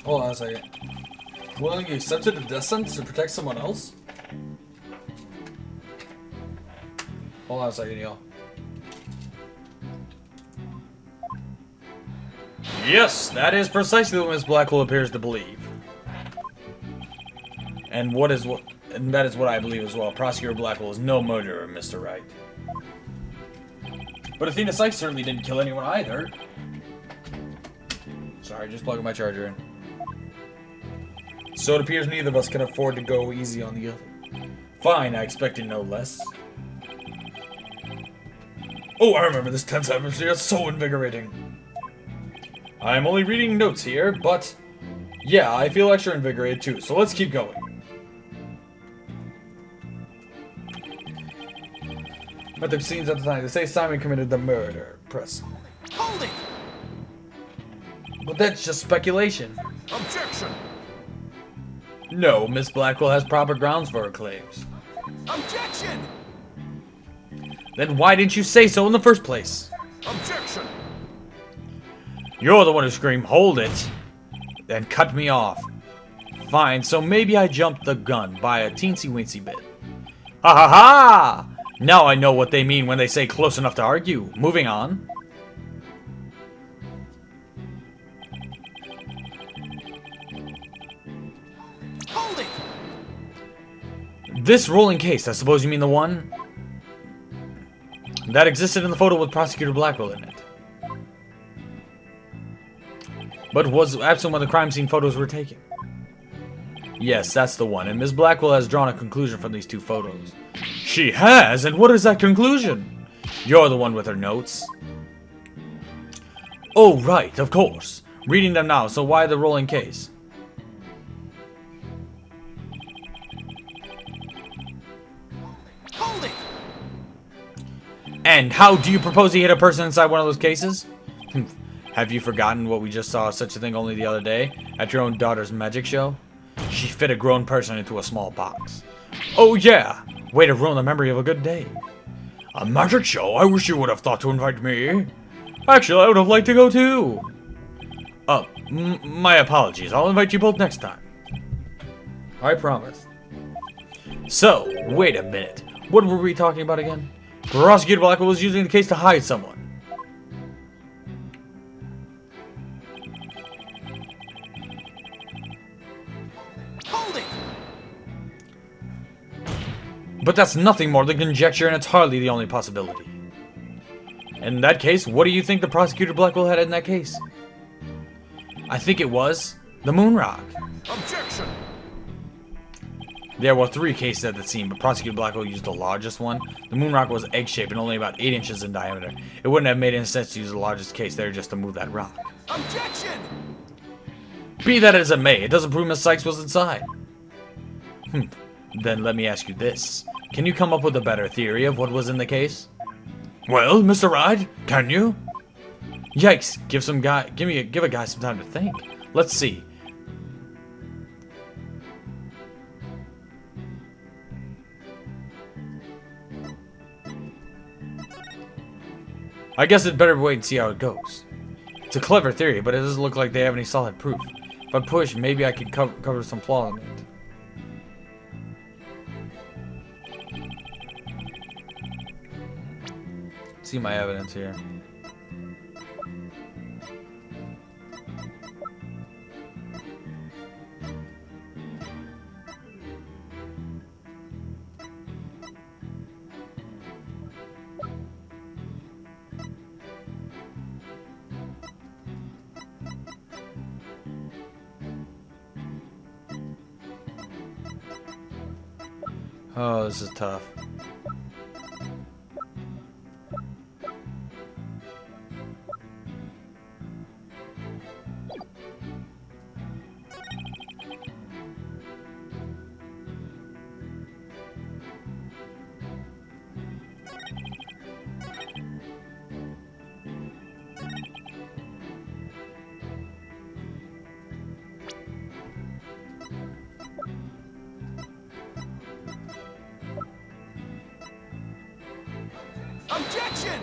Hold on a second. Willingly accepted a death sentence to protect someone else? Hold on a second, y'all. Yes, that is precisely what Miss Blackwell appears to believe. And that is what I believe as well. Prosecutor Blackwell is no murderer, Mr. Wright. But Athena Sykes certainly didn't kill anyone either. Sorry, just plugging my charger in. So it appears neither of us can afford to go easy on the other. Fine, I expected no less. Oh, I remember this tense atmosphere. It's so invigorating. I'm only reading notes here, but yeah, I feel extra invigorated too, so let's keep going. At the scenes at the time, they say Simon committed the murder. Press. Hold it! But that's just speculation. Objection! No, Miss Blackwell has proper grounds for her claims. Objection! Then why didn't you say so in the first place? Objection! You're the one who screamed, "Hold it!" and cut me off. Fine, so maybe I jumped the gun by a teensy-weensy bit. Ha ha ha! Now I know what they mean when they say close enough to argue. Moving on. Hold it! This rolling case, I suppose you mean the one that existed in the photo with Prosecutor Blackwell in it. But was absent when the crime scene photos were taken. Yes, that's the one, and Ms. Blackwell has drawn a conclusion from these two photos. She has? And what is that conclusion? You're the one with her notes. Oh, right, of course. Reading them now, so why the rolling case? Hold it! And how do you propose to hit a person inside one of those cases? Have you forgotten what we just saw such a thing only the other day at your own daughter's magic show? She fit a grown person into a small box. Oh yeah! Way to ruin the memory of a good day. A magic show? I wish you would have thought to invite me. Actually, I would have liked to go too. My apologies. I'll invite you both next time. I promise. So, wait a minute. What were we talking about again? Prosecutor Blackwell was using the case to hide someone. Hold it! But that's nothing more than conjecture, and it's hardly the only possibility. In that case, what do you think the Prosecutor Blackwell had in that case? I think it was the moon rock. Objection! There were 3 cases at the scene, but Prosecutor Blackwell used the largest one. The moon rock was egg-shaped and only about 8 inches in diameter. It wouldn't have made any sense to use the largest case there just to move that rock. Objection! Be that as it may, it doesn't prove Miss Sykes was inside. Then let me ask you this. Can you come up with a better theory of what was in the case? Well, Mr. Wright, can you? Yikes, give a guy some time to think. Let's see. I guess it's better wait and see how it goes. It's a clever theory, but it doesn't look like they have any solid proof. If I push, maybe I could cover some flaw in it. See my evidence here. Oh, this is tough. Objection!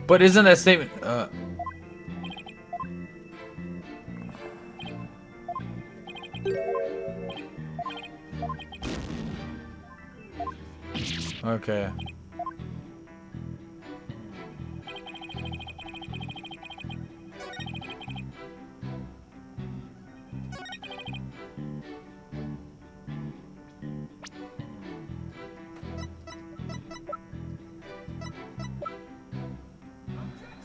But isn't that statement, Okay.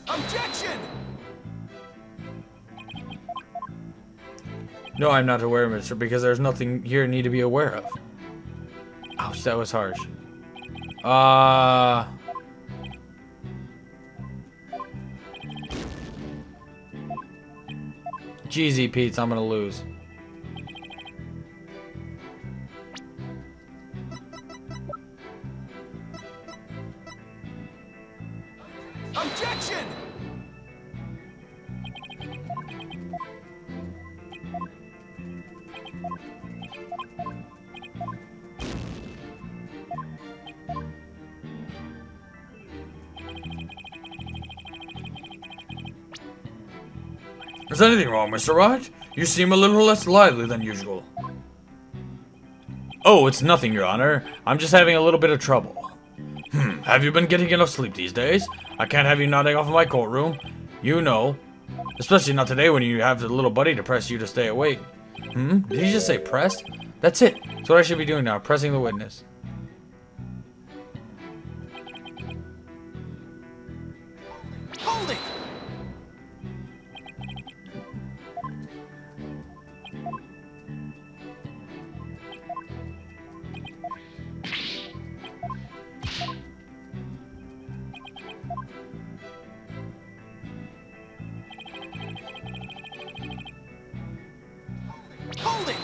Objection! No, I'm not aware, mister, because there's nothing here I need to be aware of. Ouch, that was harsh. Jeezy Pete's, I'm gonna lose. Objection! Is anything wrong, Mr. Wright? You seem a little less lively than usual. Oh, it's nothing, Your Honor. I'm just having a little bit of trouble. Have you been getting enough sleep these days? I can't have you nodding off in my courtroom. You know. Especially not today when you have the little buddy to press you to stay awake. Did he just say press? That's it. That's what I should be doing now, pressing the witness. Hold it! Hold it!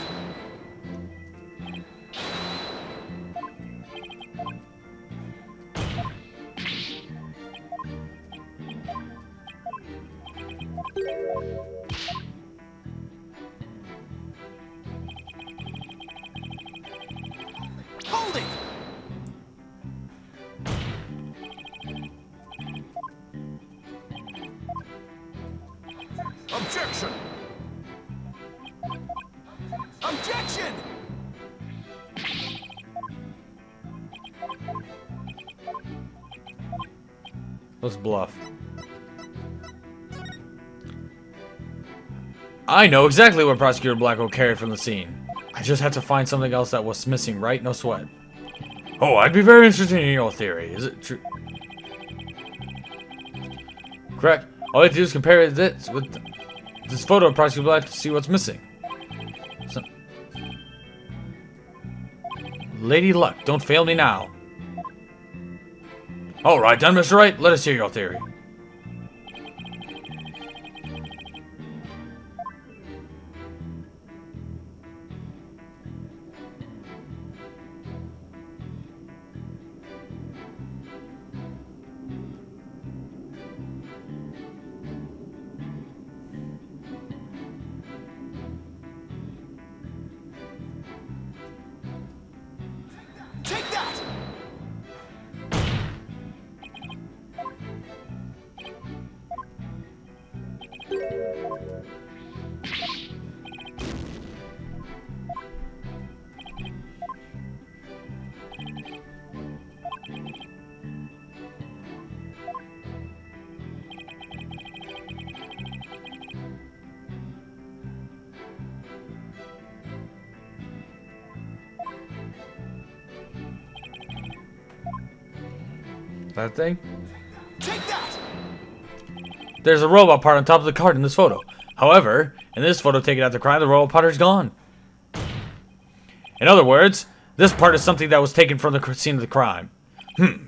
Hold it! Objection! Objection! Let's bluff. I know exactly what Prosecutor Blackwell carried from the scene. I just had to find something else that was missing, right? No sweat. Oh, I'd be very interested in your theory. Is it true? Correct. All I have to do is compare this with this photo of Prosecutor Black to see what's missing. Lady Luck, don't fail me now. Alright then, Mr. Wright, let us hear your theory. Take that! That thing? Take that! There's a robot part on top of the card in this photo. However, in this photo taken after the crime, the robot part is gone. In other words, this part is something that was taken from the scene of the crime.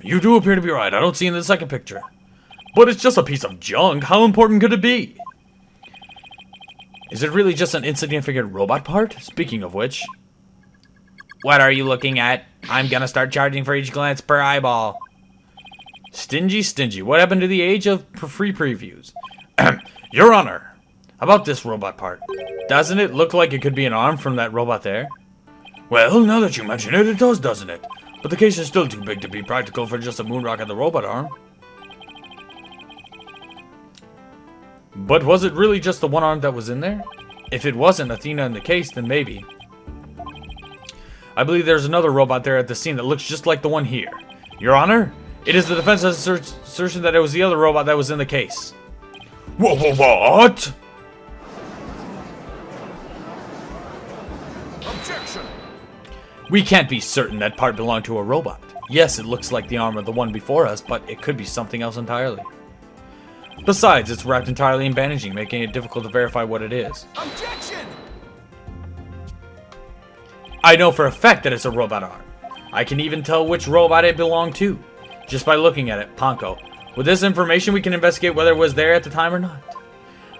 You do appear to be right. I don't see in the second picture. But it's just a piece of junk. How important could it be? Is it really just an insignificant robot part? Speaking of which... What are you looking at? I'm gonna start charging for each glance per eyeball. Stingy, stingy. What happened to the age of free previews? Your Honor, about this robot part. Doesn't it look like it could be an arm from that robot there? Well, now that you mention it, it does, doesn't it? But the case is still too big to be practical for just a moon rock and the robot arm. But was it really just the one arm that was in there? If it wasn't Athena in the case, then maybe. I believe there's another robot there at the scene that looks just like the one here. Your Honor, it is the defense's assertion that it was the other robot that was in the case. What? Objection! We can't be certain that part belonged to a robot. Yes, it looks like the arm of the one before us, but it could be something else entirely. Besides, it's wrapped entirely in bandaging, making it difficult to verify what it is. Objection! I know for a fact that it's a robot arm. I can even tell which robot it belonged to, just by looking at it, Panko. With this information, we can investigate whether it was there at the time or not.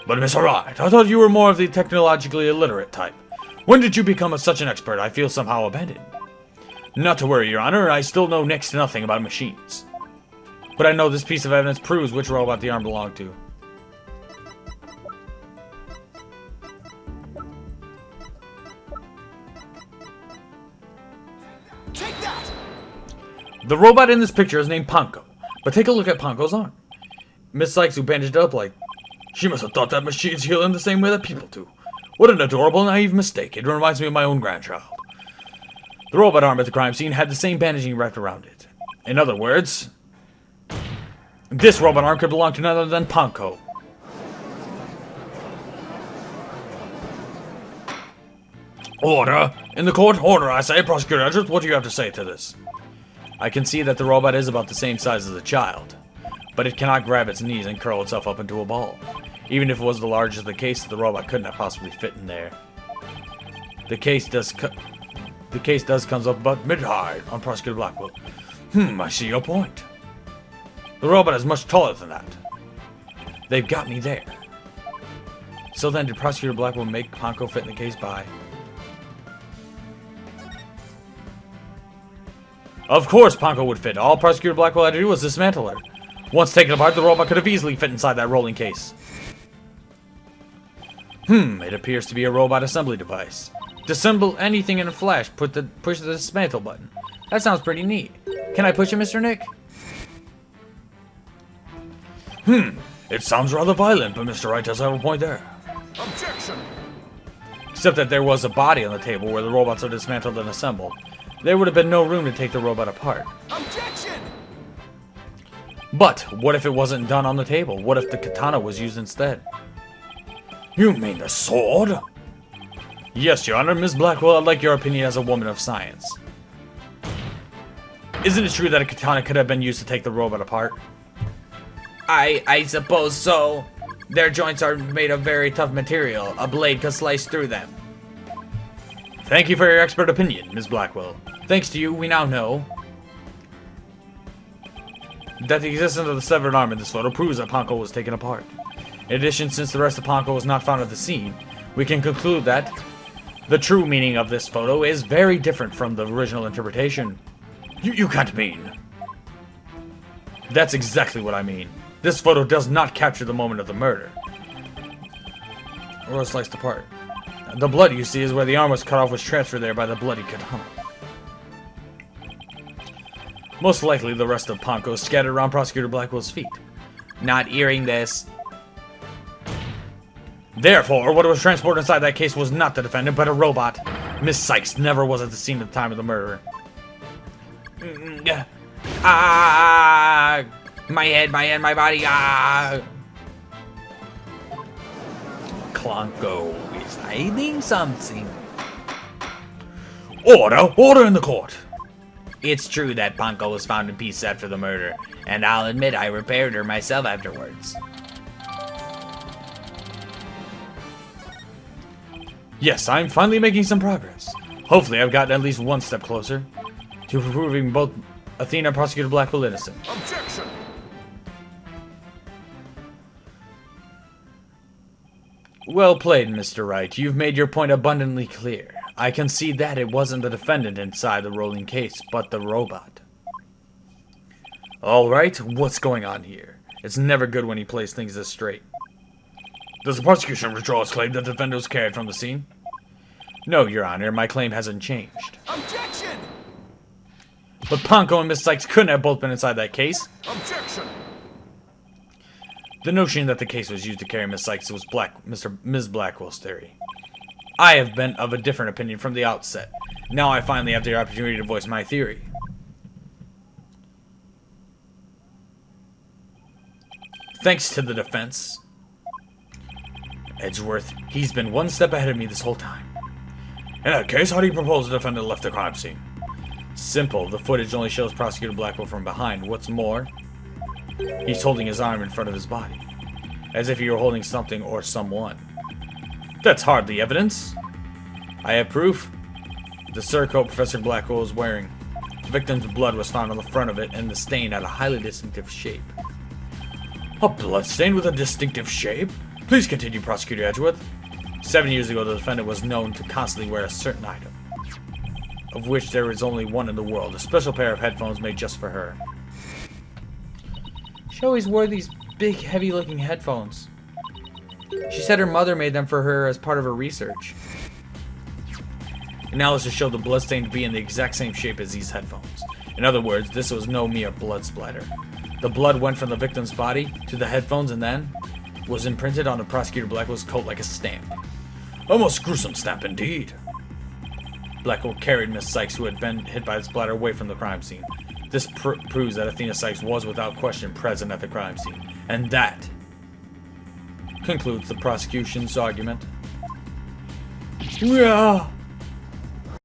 But Mr. Wright, I thought you were more of the technologically illiterate type. When did you become such an expert? I feel somehow abandoned. Not to worry, Your Honor, I still know next to nothing about machines. But I know this piece of evidence proves which robot the arm belonged to. Take that! The robot in this picture is named Panko, but take a look at Panko's arm. Miss Sykes, who bandaged it up like, she must have thought that machines heal in the same way that people do. What an adorable, naive mistake. It reminds me of my own grandchild. The robot arm at the crime scene had the same bandaging wrapped around it. In other words, this robot arm could belong to none other than Panko. Order! In the court, order, I say. Prosecutor Edwards, what do you have to say to this? I can see that the robot is about the same size as a child, but it cannot grab its knees and curl itself up into a ball. Even if it was the largest of the case, the robot couldn't have possibly fit in there. The case does comes up about mid-high on Prosecutor Blackwell. I see your point. The robot is much taller than that. They've got me there. So then, did Prosecutor Blackwell make Panko fit in the case by? Of course Panko would fit. All Prosecutor Blackwell had to do was dismantle her. Once taken apart, the robot could have easily fit inside that rolling case. It appears to be a robot assembly device. Disassemble anything in a flash, push the dismantle button. That sounds pretty neat. Can I push it, Mr. Nick? It sounds rather violent, but Mr. Wright does have a point there. Objection! Except that there was a body on the table where the robots are dismantled and assembled. There would have been no room to take the robot apart. Objection! But what if it wasn't done on the table? What if the katana was used instead? You mean the sword? Yes, Your Honor. Miss Blackwell, I'd like your opinion as a woman of science. Isn't it true that a katana could have been used to take the robot apart? I suppose so. Their joints are made of very tough material. A blade could slice through them. Thank you for your expert opinion, Miss Blackwell. Thanks to you, we now know that the existence of the severed arm in this photo proves that Panko was taken apart. In addition, since the rest of Panko was not found at the scene, we can conclude that the true meaning of this photo is very different from the original interpretation. You can't mean. That's exactly what I mean. This photo does not capture the moment of the murder. Or sliced apart. The blood you see is where the arm was cut off was transferred there by the bloody katana. Most likely the rest of Panko is scattered around Prosecutor Blackwell's feet. Not hearing this. Therefore, what was transported inside that case was not the defendant, but a robot. Miss Sykes never was at the scene at the time of the murder. My head, my body, Clonko is hiding something. Order in the court. It's true that Panko was found in pieces after the murder, and I'll admit I repaired her myself afterwards. Yes, I'm finally making some progress. Hopefully I've gotten at least one step closer to proving both Athena and Prosecutor Blackwell innocent. Objection! Well played, Mr. Wright. You've made your point abundantly clear. I can see that it wasn't the defendant inside the rolling case, but the robot. Alright, what's going on here? It's never good when he plays things this straight. Does the prosecution withdraw its claim that the defendant was carried from the scene? No, Your Honor, my claim hasn't changed. Objection! But Panko and Miss Sykes couldn't have both been inside that case. Objection! The notion that the case was used to carry Miss Sykes was Ms. Blackwell's theory. I have been of a different opinion from the outset. Now I finally have the opportunity to voice my theory. Thanks to the defense. Edgeworth, he's been one step ahead of me this whole time. In that case, how do you propose the defendant left the crime scene? Simple. The footage only shows Prosecutor Blackwell from behind. What's more, he's holding his arm in front of his body, as if he were holding something or someone. That's hardly evidence. I have proof. The surcoat Professor Blackwell was wearing. The victim's blood was found on the front of it, and the stain had a highly distinctive shape. A blood stain with a distinctive shape? Please continue, Prosecutor Edgeworth. 7 years ago, the defendant was known to constantly wear a certain item, of which there is only one in the world, a special pair of headphones made just for her. She always wore these big, heavy-looking headphones. She said her mother made them for her as part of her research. Analysis showed the bloodstain to be in the exact same shape as these headphones. In other words, this was no mere blood splatter. The blood went from the victim's body to the headphones and then was imprinted on the Prosecutor Blackwell's coat like a stamp. A most gruesome stamp indeed. Blackwell carried Miss Sykes, who had been hit by the splatter, away from the crime scene. This proves that Athena Sykes was without question present at the crime scene. And that concludes the prosecution's argument. Yeah.